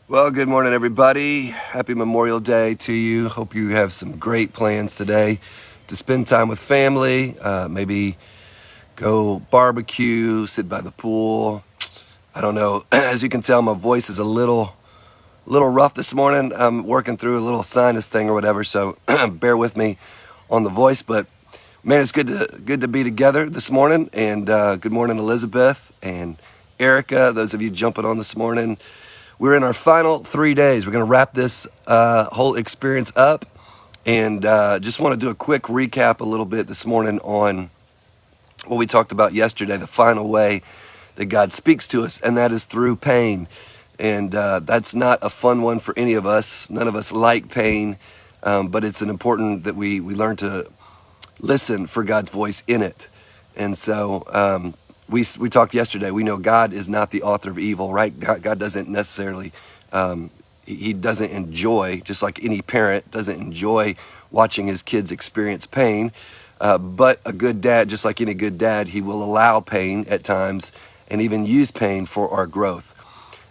Well, good morning, everybody. Happy Memorial Day to you. Hope you have some great plans today to spend time with family, maybe go barbecue, sit by the pool. I don't know. As you can tell, my voice is a little rough this morning. I'm working through a little sinus thing or whatever, so bear with me on the voice. But man, it's good to be together this morning. And good morning, Elizabeth and Erica. Those of you jumping on this morning. We're in our final 3 days. We're going to wrap this whole experience up, and just want to do a quick recap a little bit this morning on what we talked about yesterday, the final way that God speaks to us, and that is through pain. And that's not a fun one for any of us. None of us like pain, but it's an important that we learn to listen for God's voice in it. And so we talked yesterday. We know God is not the author of evil, right? God doesn't necessarily, he doesn't enjoy, just like any parent doesn't enjoy watching his kids experience pain. But a good dad, just like any good dad, he will allow pain at times and even use pain for our growth.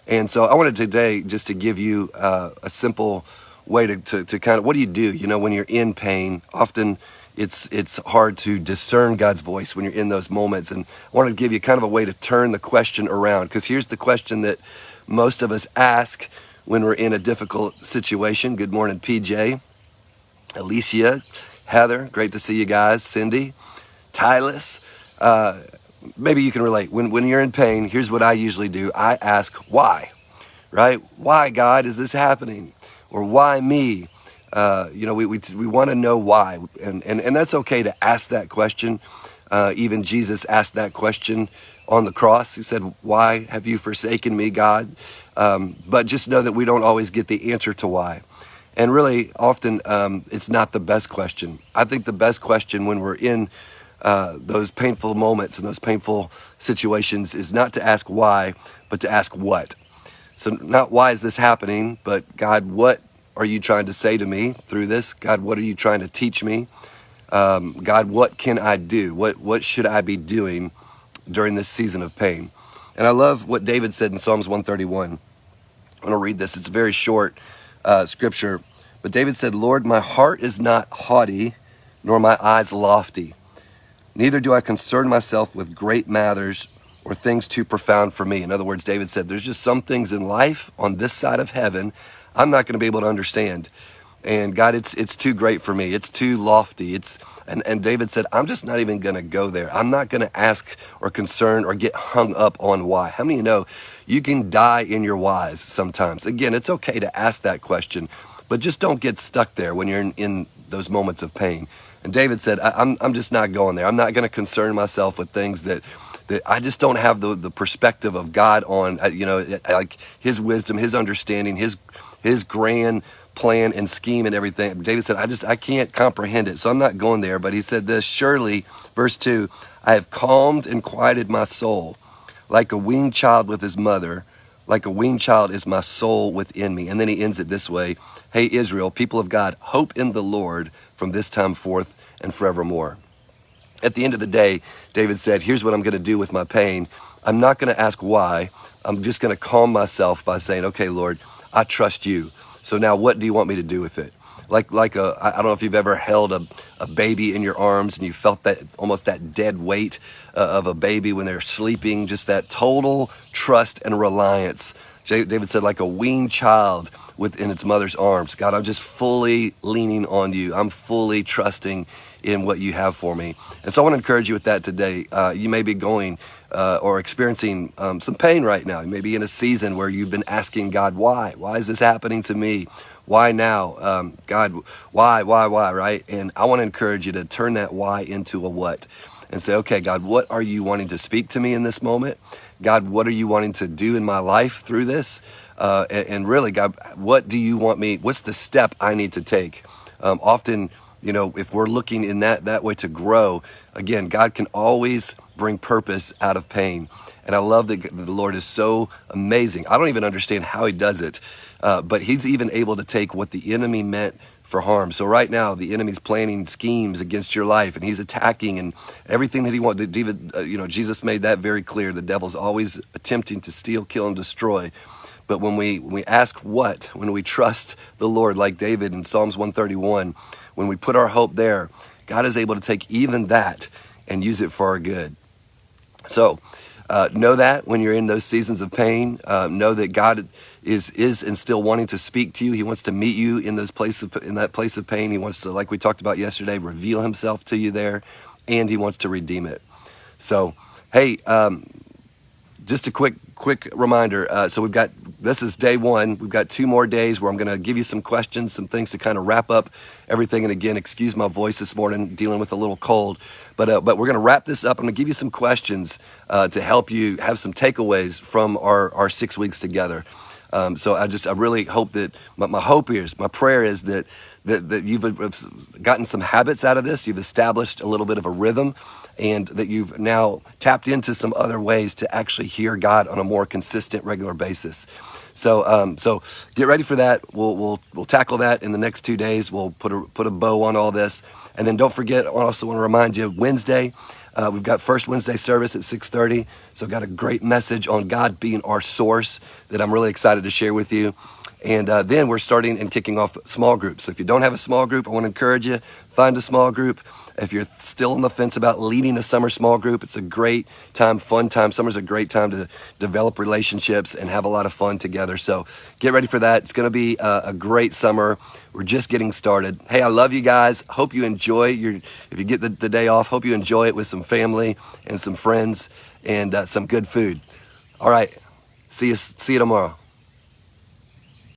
And so I wanted today just to give you a simple way to kind of, what do you do? You know, when you're in pain, often it's hard to discern God's voice when you're in those moments. And I wanted to give you kind of a way to turn the question around, because here's the question that most of us ask when we're in a difficult situation. Good morning, PJ, Alicia, Heather, great to see you guys, Cindy, Tylis. Maybe you can relate. When you're in pain, here's what I usually do. I ask why, right? Why, God, is this happening? Or why me? We want to know why. And that's okay to ask that question. Even Jesus asked that question on the cross. He said, why have you forsaken me, God? But just know that we don't always get the answer to why. And really, often, it's not the best question. I think the best question when we're in those painful moments and those painful situations is not to ask why, but to ask what. So not why is this happening, but God, what are you trying to say to me through this? God, what are you trying to teach me? God, what can I do? What should I be doing during this season of pain? And I love what David said in Psalms 131. I'm going to read this. It's a very short scripture. But David said, Lord, my heart is not haughty, nor my eyes lofty. Neither do I concern myself with great matters or things too profound for me. In other words, David said, there's just some things in life on this side of heaven I'm not going to be able to understand. And God, it's too great for me. It's too lofty. And David said, I'm just not even going to go there. I'm not going to ask or concern or get hung up on why. How many of you know you can die in your whys sometimes? Again, it's okay to ask that question, but just don't get stuck there when you're in those moments of pain. And David said, I'm just not going there. I'm not going to concern myself with things that I just don't have the perspective of God on, like his wisdom, his understanding, his grand plan and scheme and everything. David said, I can't comprehend it. So I'm not going there. But he said this, surely, verse 2, I have calmed and quieted my soul like a weaned child with his mother. Like a weaned child is my soul within me. And then he ends it this way. Hey, Israel, people of God, hope in the Lord from this time forth and forevermore. At the end of the day, David said, here's what I'm going to do with my pain. I'm not going to ask why. I'm just going to calm myself by saying, okay, Lord, I trust you. So now what do you want me to do with it? I don't know if you've ever held a baby in your arms and you felt that almost that dead weight of a baby when they're sleeping, just that total trust and reliance. David said, like a weaned child within its mother's arms. God, I'm just fully leaning on you. I'm fully trusting in what you have for me. And so I want to encourage you with that today. You may be going or experiencing some pain right now. You may be in a season where you've been asking God, why? Why is this happening to me? Why now? God, why, right? And I want to encourage you to turn that why into a what and say, okay, God, what are you wanting to speak to me in this moment? God, what are you wanting to do in my life through this? And really, God, what do you want me? What's the step I need to take? Often, if we're looking in that way to grow, again, God can always bring purpose out of pain. And I love that the Lord is so amazing. I don't even understand how he does it, but he's even able to take what the enemy meant for harm. So right now, the enemy's planning schemes against your life, and he's attacking and everything that he wants. Jesus made that very clear. The devil's always attempting to steal, kill, and destroy. But when we ask what, when we trust the Lord, like David in Psalms 131, when we put our hope there, God is able to take even that and use it for our good. So know that when you're in those seasons of pain, know that God is and still wanting to speak to you. He wants to meet you in that place of pain. He wants to, like we talked about yesterday, reveal himself to you there, and he wants to redeem it. So, hey, just a quick reminder. So this is day one. We've got 2 more days where I'm going to give you some questions, some things to kind of wrap up everything. And again, excuse my voice this morning, dealing with a little cold. But we're going to wrap this up. I'm going to give you some questions to help you have some takeaways from our 6 weeks together. So I really hope that my prayer is that you've gotten some habits out of this. You've established a little bit of a rhythm, and that you've now tapped into some other ways to actually hear God on a more consistent, regular basis. So get ready for that. We'll tackle that in the next 2 days. We'll put a bow on all this, and then don't forget. I also want to remind you, Wednesday, we've got First Wednesday service at 6:30. So I've got a great message on God being our source that I'm really excited to share with you. And then we're starting and kicking off small groups. So if you don't have a small group, I want to encourage you, find a small group. If you're still on the fence about leading a summer small group, it's a great time, fun time. Summer's a great time to develop relationships and have a lot of fun together. So get ready for that. It's going to be a great summer. We're just getting started. Hey, I love you guys. Hope you enjoy if you get the day off, hope you enjoy it with some family and some friends and some good food. All right. See you tomorrow.